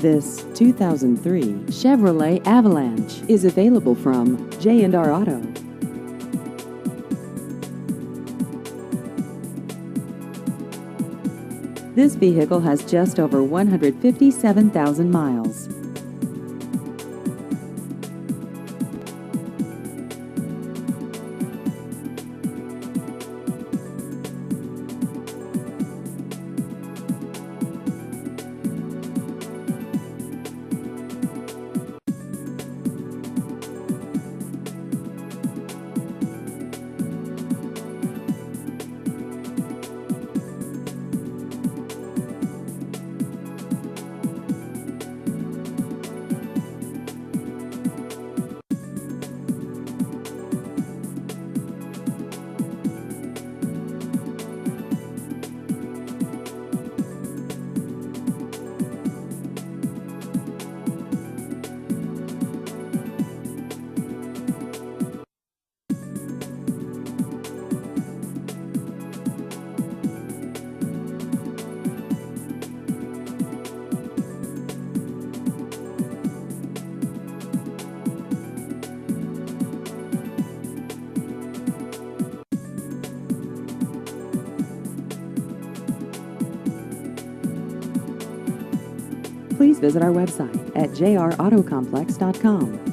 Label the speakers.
Speaker 1: This 2003 Chevrolet Avalanche is available from J&R Auto. This vehicle has just over 157,000 miles. Please visit our website at jrautocomplex.com.